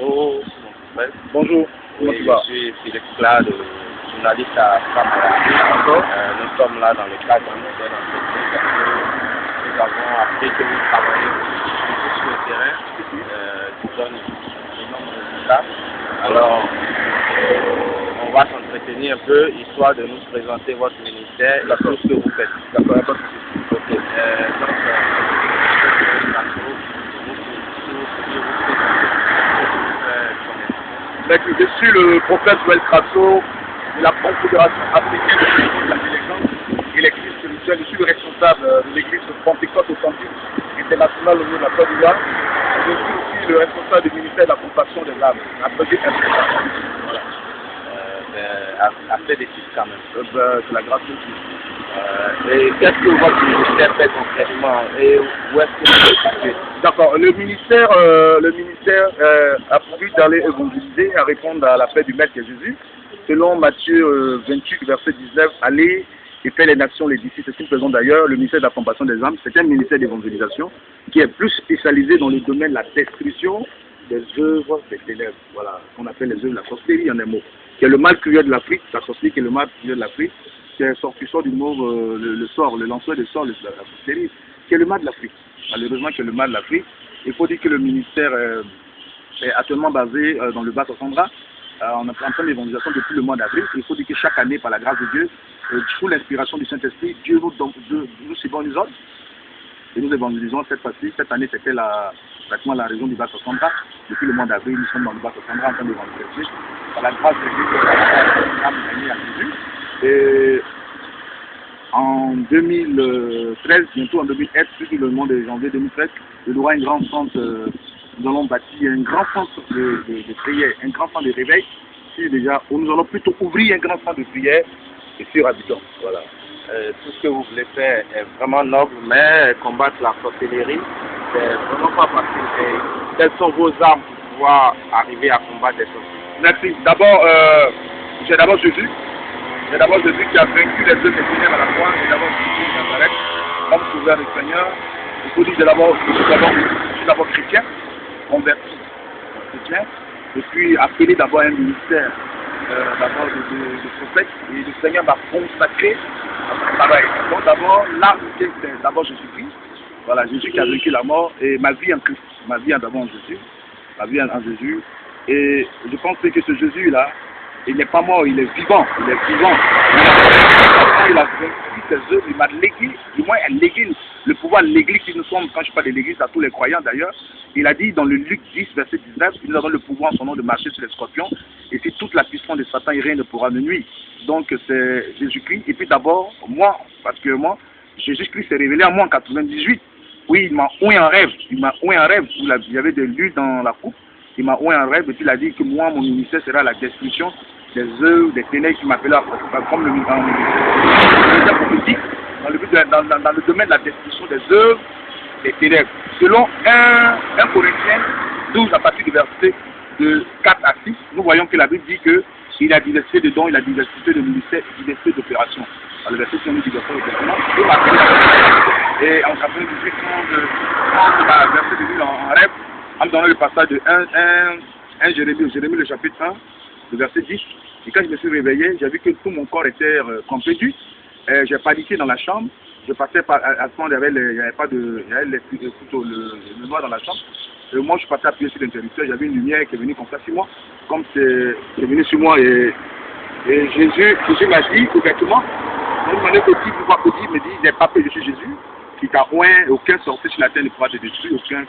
Bonjour, Bonjour, comment tu je vas? suis Philippe Claude, journaliste à Camara. Nous sommes là dans le cadre d'un entretien parce que nous avons appris que vous travaillez aussi sur le terrain qui donne énormément de résultats. Alors, on va s'entretenir un peu, histoire de nous présenter votre ministère et tout ce que vous faites. D'accord, pas de Ok. Donc, je suis le prophète Joël Crasso de la Confédération africaine de la Sélection et l'Église spirituelle. Je suis le responsable de l'Église Pentecôte authentique internationale au niveau de la Côte d'Ivoire. Je suis aussi le responsable du ministère de la compassion des âmes. Voilà. assez des titres quand même. C'est la grâce de Dieu. Et qu'est-ce que votre ministère fait concrètement et où est-ce que vous êtes situé? D'accord. Le ministère a prévu d'aller évangéliser, à répondre à l'appel du Maître Jésus. Selon Matthieu 28, verset 19, allez et faites les nations, les disciples. C'est ce que nous faisons d'ailleurs. Le ministère de la compassion des âmes, c'est un ministère d'évangélisation qui est plus spécialisé dans le domaine de la destruction des œuvres des ténèbres. Voilà, ce qu'on appelle les œuvres de la sorcellerie en un mot. Qui est le mal cruel de l'Afrique, la sorcellerie qui est le mal cruel de l'Afrique, qui sort du mot le sort, le lanceur de sort, la sorcellerie, qui est le mal de l'Afrique. Malheureusement, qui est le mal de l'Afrique. Il faut dire que le ministère est actuellement basé dans le Bas-Sassandra. On est en train d'évangélisation depuis le mois d'avril. Il faut dire que chaque année, par la grâce de Dieu, sous l'inspiration du Saint-Esprit, Dieu nous suivons les ordres. Et nous évangélisons cette fois-ci. Cette année, c'était pratiquement la région du Bas-Sassandra. Depuis le mois d'avril, nous sommes dans le Bas-Sassandra en train d'évangéliser. Par la grâce de Dieu, nous avons gagné à Jésus. Et en 2013, bientôt en 2011, depuis le mois de janvier 2013, il y aura un grand centre, nous allons bâtir un grand centre de prière, un grand centre de réveil. Nous allons plutôt ouvrir un grand centre de prière et sur habitants. Voilà. Tout ce que vous voulez faire est vraiment noble, mais combattre la sorcellerie, c'est vraiment pas facile. Et quelles sont vos armes pour pouvoir arriver à combattre les sorciers? Merci. D'abord, j'ai d'abord Jésus. C'est d'abord Jésus qui a vaincu les œuvres des ténèbres à la croix. C'est d'abord Jésus de Nazareth, homme sauveur du Seigneur. Il faut dire que je suis d'abord chrétien, converti chrétien, et puis appelé d'abord à un ministère d'abord de prophète. Et le Seigneur m'a consacré à son travail. Donc d'abord, là, c'est d'abord Jésus-Christ. Voilà, Jésus qui a vaincu la mort et ma vie en Christ. Ma vie d'abord en Jésus. Ma vie en Jésus. Et je pense que ce Jésus-là, il n'est pas mort, il est vivant. Il est vivant. Il a vaincu ses œuvres, il m'a légué, du moins il a légué le pouvoir de l'église qui nous sommes, quand je parle de l'église, à tous les croyants d'ailleurs. Il a dit dans le Luc 10, verset 19, nous avons le pouvoir en son nom de marcher sur les scorpions, et si toute la puissance de Satan, rien ne pourra nous nuire. Donc c'est Jésus-Christ, et puis d'abord, moi, particulièrement, Jésus-Christ s'est révélé à moi en 98. Oui, il m'a oué en rêve, il y avait de l'huile dans la coupe, il m'a oué en rêve, et puis il a dit que moi, mon ministère sera la destruction des œuvres, des ténèbres qui m'appelaient comme le ministère prophétique, dans le domaine de la destruction des œuvres, des ténèbres. Selon 1 Corinthiens 12, à partir du verset de 4 à 6, nous voyons que la Bible dit qu'il a diversité de dons, il a diversité de ministères, diversité d'opérations. Dans le verset, si on dit diversité d'opérations, et en 98, le verset de l'huile en rêve, en me donnant le passage de 1 Jérémie, le chapitre 1, le verset 10. Et quand je me suis réveillé, j'ai vu que tout mon corps était compétu. J'ai paniqué dans la chambre. Je passais par, à ce moment, il n'y avait pas de, il y avait le noir dans la chambre. Et moi, je suis passé à appuyer sur l'interrupteur. J'avais une lumière qui est venue comme ça sur moi. Comme c'est venu sur moi. Et Jésus m'a dit ouvertement, il m'a demandé il me dit, il n'est pas fait, je suis Jésus, qui t'a oint, aucun sorcier sur la terre ne pourra te détruire, aucun ne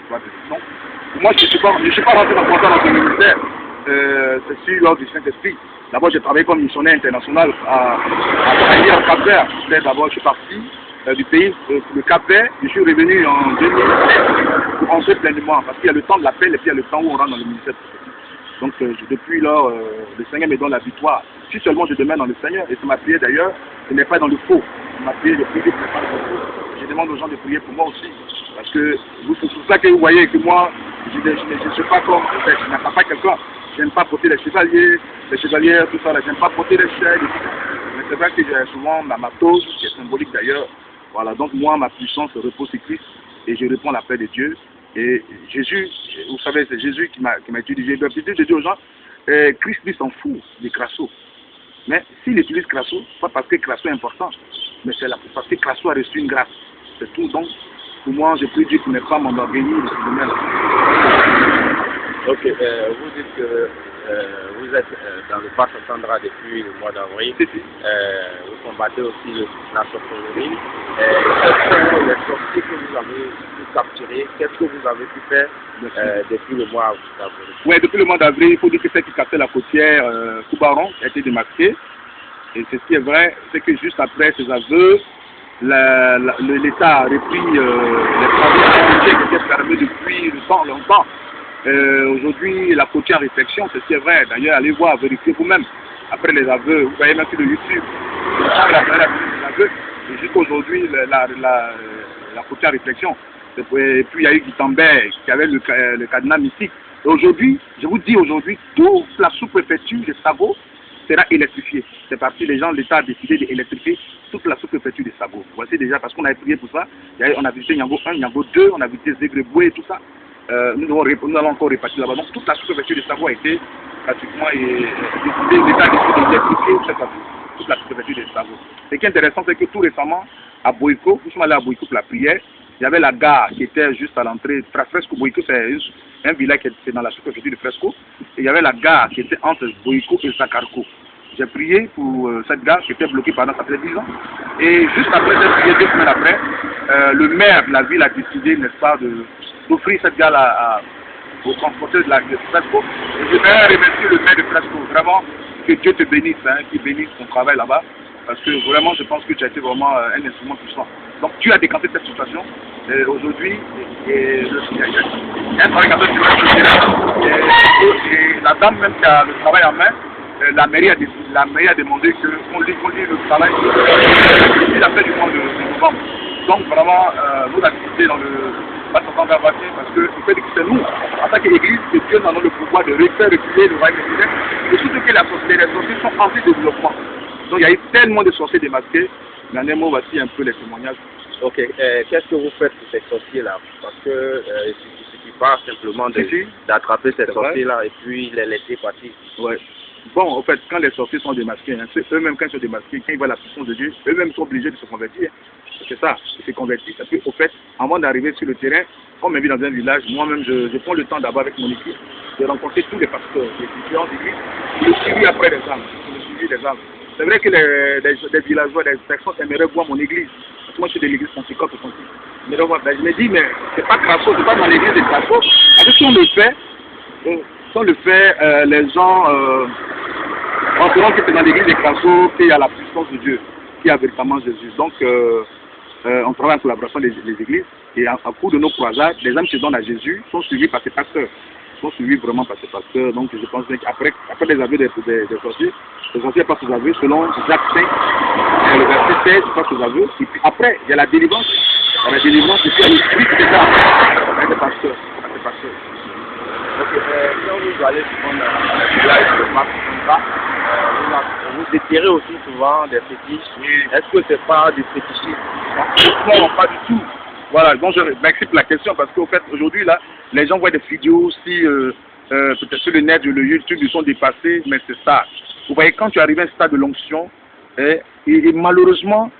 pourra te détruire. Moi, je ne suis pas rentré dans ce ministère. C'est sûr lors du Saint-Esprit. D'abord, j'ai travaillé comme missionnaire international à Cap-Vert. D'abord, je suis parti du pays, le Cap-Vert. Je suis revenu en 2016 pour entrer pleinement. Parce qu'il y a le temps de l'appel et puis il y a le temps où on rentre dans le ministère prophétique. Donc, depuis lors, le Seigneur me donne la victoire. Si seulement je demeure dans le Seigneur, et c'est ma prière d'ailleurs, ce n'est pas dans le faux. Ma prière de prier, ce n'est pas dans le faux. Je demande aux gens de prier pour moi aussi. Parce que c'est pour ça que vous voyez que moi, je ne suis pas comme, je n'attends pas quelqu'un. J'aime pas porter les chevalières, tout ça, j'aime pas porter les chaînes. Mais c'est vrai que j'ai souvent ma marteau, qui est symbolique d'ailleurs. Voilà, donc moi, ma puissance repose sur Christ et je réponds à l'appel de Dieu. Et Jésus, vous savez, c'est Jésus qui m'a utilisé. Il doit dire aux gens, Christ lui s'en fout des crassos. Mais s'il utilise crasso, pas parce que crasso est important, mais c'est parce que crasso a reçu une grâce. C'est tout. Donc, pour moi, je peux dire que mes femmes m'ont béni de ce domaine. Ok, vous dites que vous êtes dans le parc Sandra depuis le mois d'avril. Vous combattez aussi la sorcellerie. Quelles sont les sorties que vous avez pu capturer? Qu'est-ce que vous avez pu faire depuis le mois d'avril? Oui, depuis le mois d'avril, il faut dire que celle qui captait la côtière Koubaron a été démasquée. Et ce qui est vrai, c'est que juste après ces aveux, l'État a repris les travaux qui étaient fermés depuis longtemps. Aujourd'hui, la côtière en réflexion, c'est ce qui est vrai. D'ailleurs, allez voir, vérifiez vous-même. Après les aveux, vous voyez même sur le YouTube, et jusqu'aujourd'hui, la côtière en réflexion. Et puis, il y a eu Guitambert qui avait le cadenas mystique. Et aujourd'hui, je vous dis aujourd'hui, toute la sous-préfecture de Sabo sera électrifiée. C'est parti, les gens, l'État a décidé d'électrifier toute la sous-préfecture de Sabo. Voici déjà, parce qu'on avait prié pour ça. On a visité Nyango 1, Nyango 2, on a visité Zégreboué et tout ça. Nous allons encore répartir là-bas. Donc toute la sous-préfecture de Sabo a été pratiquement décidée, l'État a décidé d'électrifier toute la sous-préfecture de Sabo. Ce qui est intéressant, c'est que tout récemment, à Boïko, nous sommes allés à Boïko pour la prière. Il y avait la gare qui était juste à l'entrée. Fresco, Boïko, c'est un village qui est dans la sous-préfecture de Fresco. Et il y avait la gare qui était entre Boïko et Zakarko. J'ai prié pour cette gare qui était bloquée pendant ça fait 10 ans. Et juste après, j'ai prié 2 semaines après, le maire de la ville a décidé, n'est-ce pas, d'offrir cette gare aux transporteurs de Fresco. Et je voudrais remercier le maire de Fresco. Vraiment, que Dieu te bénisse, qu'il bénisse ton travail là-bas. Parce que vraiment, je pense que tu as été vraiment un instrument puissant. Donc tu as décanté cette situation. Aujourd'hui, il y a un travail qui et la dame même qui a le travail en main, la mairie a demandé qu'on lit le travail depuis la fin du mois de novembre. Donc vraiment, nos activités dans le Bâtiment vers Bâtiment, parce que il fait que c'est nous, en tant qu'église, que Dieu nous donne le pouvoir de faire reculer le royaume de Dieu, et surtout que les sorciers sont en développement. Donc il y a eu tellement de sorciers démasqués. Dernier mot, voici un peu les témoignages. Ok, qu'est-ce que vous faites pour ces sorciers-là? Parce que il suffit pas simplement d'attraper ces sorciers-là et puis les laisser partir. Ouais. Bon, en fait, quand les sorciers sont démasqués, c'est eux-mêmes quand ils sont démasqués, quand ils voient la puissance de Dieu, eux-mêmes sont obligés de se convertir. C'est ça, ils se convertissent. Et puis, au fait, avant d'arriver sur le terrain, on m'a vu dans un village, moi-même, je prends le temps d'abord avec mon équipe de rencontrer tous les pasteurs, les différents églises, et le suivi après des âmes, le suivi des âmes. C'est vrai que les villageois, les personnes aimeraient voir mon église. Parce que moi, je suis de l'église Pentecôte au Ponty. Je me dis, mais c'est pas Crasso, c'est pas dans l'église de Crasso. Parce que si on le fait, les gens penseront que c'est dans l'église de Crasso qu'il y a la puissance de Dieu, qu'il y a véritablement Jésus. Donc, on travaille en collaboration des églises. Et en cours de nos croisades, les âmes qui se donnent à Jésus sont suivis par ces pasteurs. Sont suivis vraiment par ces pasteurs. Donc, je pense qu'après les aveux des sorciers, les sorciers passent aux aveux selon Jacques 5, le verset 16, passent aux aveux. Et puis après, il y a la délivrance. Il y a la délivrance et puis il y a le fruit des âmes avec les pasteurs. Ok, quand vous allez souvent dans le village de Marc, vous déterrez aussi souvent des fétiches. Oui. Est-ce que c'est pas du fétichisme? Non, pas du tout. Voilà, donc je m'explique la question parce qu'au fait, aujourd'hui, là, les gens voient des vidéos aussi, peut-être sur le net, le YouTube, ils sont dépassés, mais c'est ça. Vous voyez, quand tu arrives à un stade de l'onction, et malheureusement,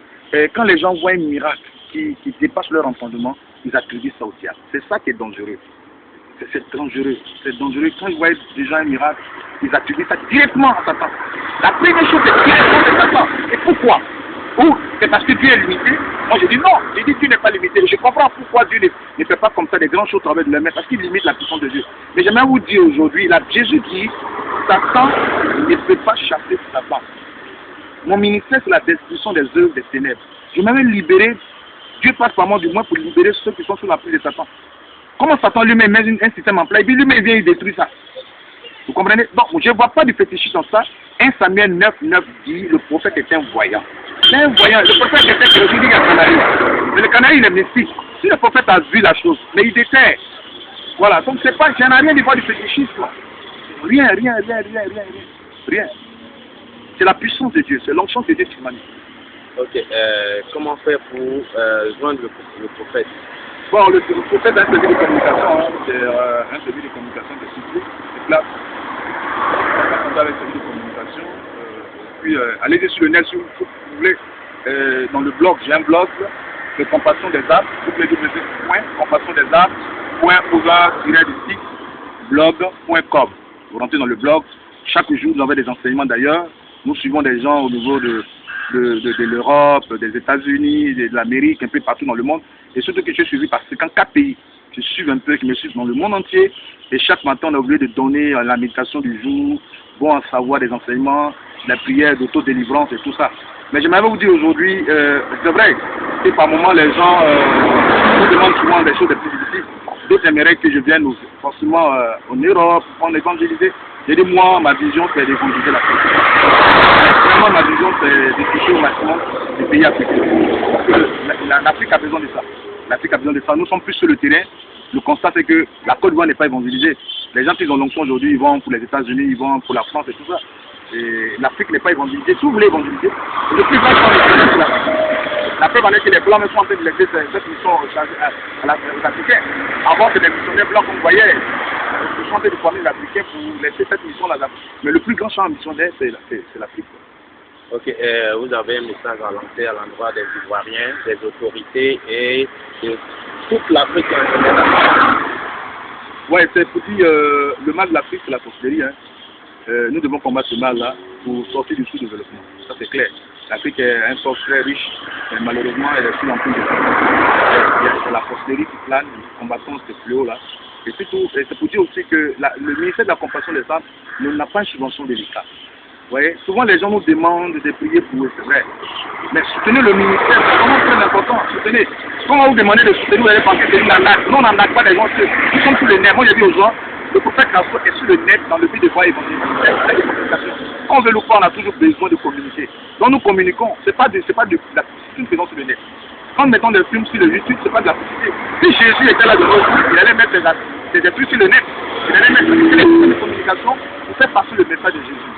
quand les gens voient un miracle qui dépasse leur entendement, ils attribuent ça au diable. C'est ça qui est dangereux. C'est dangereux. C'est dangereux. Quand ils voient déjà un miracle, ils attribuent ça directement à Satan. La première chose, c'est directement à Satan. Et pourquoi? Ou c'est parce que Dieu est limité? Moi je dis non, je dis Dieu n'est pas limité. Je comprends pourquoi Dieu ne fait pas comme ça des grandes choses au travers de l'homme, parce qu'il limite la puissance de Dieu. Mais j'aimerais vous dire aujourd'hui, là, Jésus dit, Satan ne peut pas chasser Satan. Mon ministère, c'est la destruction des œuvres des ténèbres. Je m'aimerais libérer, Dieu passe par moi du moins pour libérer ceux qui sont sous la prise de Satan. Comment Satan lui-même met un système en place, et puis lui-même vient et détruit ça. Vous comprenez? Donc, je ne vois pas du fétichisme dans ça. 1 Samuel 9 dit, le prophète est un voyant. C'est un voyant. Le prophète était que je dis un canari. Mais le canari, il est mystique. Si le prophète a vu la chose, mais il déterre. Voilà. Donc, c'est pas, je n'ai rien de voir du fétichisme. Rien. C'est la puissance de Dieu. C'est l'onction de Dieu qui manifeste. Ok. Comment faire pour joindre le prophète? Bon, le prophète est un service de communication, hein. C'est un service de communication de Cyprus, c'est place. On va avec un service de communication. Puis allez sur le net si vous voulez. Dans le blog, j'ai un blog de Compassion des Arts, www.compassiondesarsarts.blog.com. Vous rentrez dans le blog, chaque jour vous avez des enseignements d'ailleurs. Nous suivons des gens au niveau de l'Europe, des États-Unis, de l'Amérique, un peu partout dans le monde. Et surtout que je suis suivi par 54 pays. Je suis un peu, qui me suivent dans le monde entier. Et chaque matin, on a oublié de donner la méditation du jour, bon à savoir des enseignements, la prière d'autodélivrance et tout ça. Mais j'aimerais vous dire aujourd'hui, c'est vrai que par moments les gens nous demandent souvent des choses les plus difficiles. D'autres aimeraient que je vienne forcément en Europe, pour évangéliser. J'ai dit, moi, ma vision, c'est d'évangéliser l'Afrique. Vraiment, ma vision, c'est de toucher au maximum des pays africains. L'Afrique a besoin de ça. L'Afrique a besoin de ça. Nous sommes plus sur le terrain. Le constat, c'est que la Côte d'Ivoire n'est pas évangélisée. Les gens qui ont l'onction aujourd'hui, ils vont pour les États-Unis, ils vont pour la France et tout ça. Et l'Afrique n'est pas évangélisée. Si vous voulez évangéliser, le plus grand champ de c'est l'Afrique. La preuve en est que les Blancs sont en train de laisser cette mission aux Africains. Avant, c'est des missionnaires blancs qu'on voyait. Ils sont en train de former les Africains pour laisser cette mission là. Mais le plus grand champ missionnaire, c'est l'Afrique. Ok, vous avez un message à lancer à l'endroit des Ivoiriens, des autorités et de toute l'Afrique en général. Ouais, c'est pour dire le mal de l'Afrique, c'est la sorcellerie. Hein. Nous devons combattre ce mal-là pour sortir du sous-développement. Ça, c'est clair. L'Afrique est un sol très riche, mais malheureusement, elle est sous l'emprise de c'est la sorcellerie qui plane, nous combattons ce fléau-là. Et surtout, c'est pour dire aussi que le ministère de la Compassion des Arts n'a pas une subvention de l'État. Vous voyez, souvent les gens nous demandent de prier pour eux, c'est vrai. Mais soutenir le ministère, c'est vraiment très important. Soutenir. Quand on va vous demander de soutenir, vous allez penser que c'est une arnaque. Nous, on n'arnaque pas des gens. Nous sommes sur le net. Moi, j'ai dit aux gens, le prophète Kasso est sur le net dans le but de voir évangéliser. Quand on veut le faire, on a toujours besoin de communiquer. Donc nous communiquons. C'est pas de la publicité que nous faisons sur le net. Quand nous mettons des films sur le YouTube, c'est pas de la publicité. Si Jésus était là de nos jours, il allait mettre des trucs sur le net. Il allait mettre des communications pour faire passer le message de Jésus.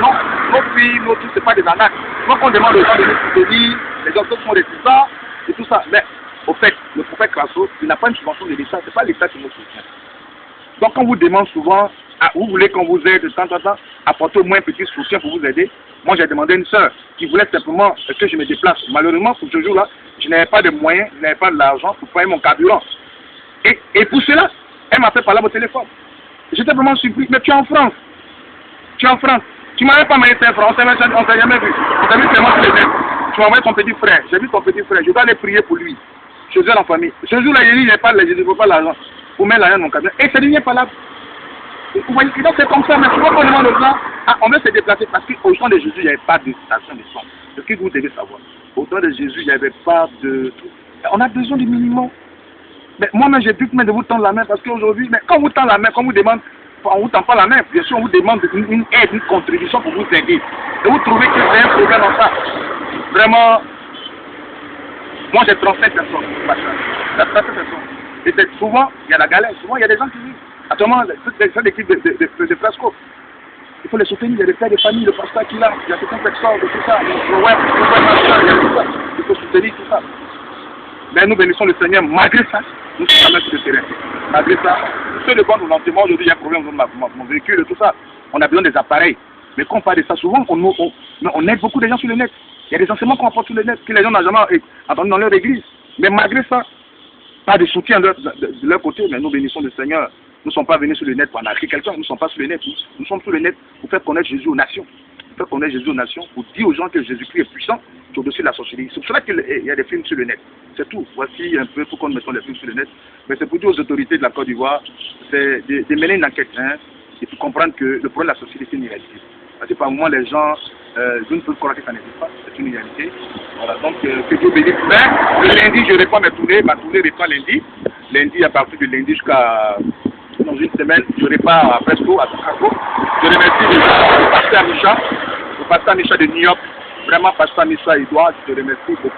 Non, nos filles, nos trucs, c'est pas des arnaques. Donc on demande aux gens de nous soutenir, les gens font des ça et tout ça. Mais au fait, le prophète Kasso, il n'a pas une subvention de l'État, c'est pas l'État qui nous soutient. Donc on vous demande souvent, vous voulez qu'on vous aide de temps en temps, apporter au moins un petit soutien pour vous aider. Moi j'ai demandé à une sœur qui voulait simplement que je me déplace. Malheureusement pour ce jour-là, je n'avais pas de moyens, je n'avais pas de l'argent pour payer mon carburant. Et pour cela, elle m'a fait parler à mon téléphone. J'étais vraiment surpris, mais tu es en France. Tu es en France. Tu ne m'avais pas envoyé 5 francs, on ne s'est jamais vu. On t'a vu seulement sur les net. Tu m'as envoyé ton petit frère. J'ai vu ton petit frère. Je dois aller prier pour lui. Je suis en famille. Ce jour-là, il n'y a pas l'argent. Je ne veux pas l'argent. Pour mettre l'argent dans mon camion. Et ce n'est pas là. Vous voyez, donc c'est comme ça. Mais souvent, quand on demande aux gens, on veut se déplacer parce qu'au temps de Jésus, il n'y avait pas de station de son. Ce que vous devez savoir. Au temps de Jésus, il n'y avait pas de. On a besoin du minimum. Mais moi-même, j'ai plus de vous tendre la main parce qu'aujourd'hui, mais quand vous tend la main, quand on vous demande. On ne vous tend pas la main, bien sûr, on vous demande une aide, une contribution pour vous aider. Et vous trouvez que c'est un problème dans ça. Vraiment, moi j'ai 37 personnes. J'ai 37 personnes. Et souvent, il y a la galère. Souvent, il y a des gens qui disent, actuellement, toutes les équipes de Flasco, il faut les soutenir. Il y a des pères de famille, le pasteur qui est là, il y a certaines personnes, de tout ça. Il faut soutenir tout ça. Mais nous bénissons le Seigneur, malgré ça, nous sommes quand même sur le terrain. Malgré ça, ceux de bande volontairement, aujourd'hui il y a un problème dans mon véhicule et tout ça. On a besoin des appareils. Mais quand on parle de ça, souvent on aide beaucoup de gens sur le net. Il y a des enseignements qu'on apporte sur le net que les gens n'ont jamais entendu dans leur église. Mais malgré ça, pas de soutien de leur côté, mais nous bénissons le Seigneur. Nous ne sommes pas venus sur le net pour en arrêter quelqu'un, nous ne sommes pas sur le net. Nous sommes sur le net pour faire connaître Jésus aux nations. Pour faire connaître Jésus aux nations, pour dire aux gens que Jésus-Christ est puissant, qui est au-dessus de la sorcellerie. C'est pour cela qu'il y a des films sur le net. C'est tout. Voici un peu pourquoi nous mettons les films sur le net. Mais c'est pour dire aux autorités de la Côte d'Ivoire, c'est de mener une enquête, hein, et pour comprendre que le problème de la sorcellerie, c'est une réalité. Parce que par moment, les gens ne peuvent croire que ça n'existe pas. C'est une réalité. Voilà, donc que Dieu bénisse. Mais le lundi, je réponds à ma tournée répond lundi. Lundi, à partir de lundi jusqu'à dans une semaine, je repars à Presto, à Chicago. Je remercie le pasteur Micha de New York. Vraiment, pasteur Micha Edouard, je te remercie beaucoup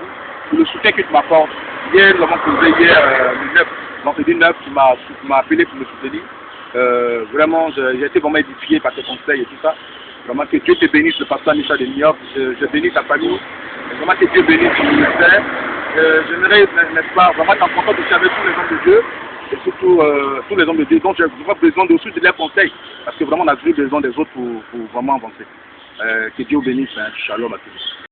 pour le soutien que tu m'apportes. Hier, nous avons posé le 9, vendredi 9, tu m'as appelé pour me soutenir. Vraiment, j'ai été vraiment édifié par tes conseils et tout ça. Vraiment que Dieu te bénisse, le pasteur Michel de New York. Je bénis ta famille. Vraiment que Dieu bénisse ton ministère. J'aimerais, n'est-ce pas, vraiment t'en contenter aussi avec tous les hommes de Dieu. Et surtout tous les hommes de Dieu. Donc j'ai vraiment besoin aussi de leurs conseils. Parce que vraiment on a toujours besoin des autres pour vraiment avancer. Que Dieu bénisse. Hein. Shalom à tous.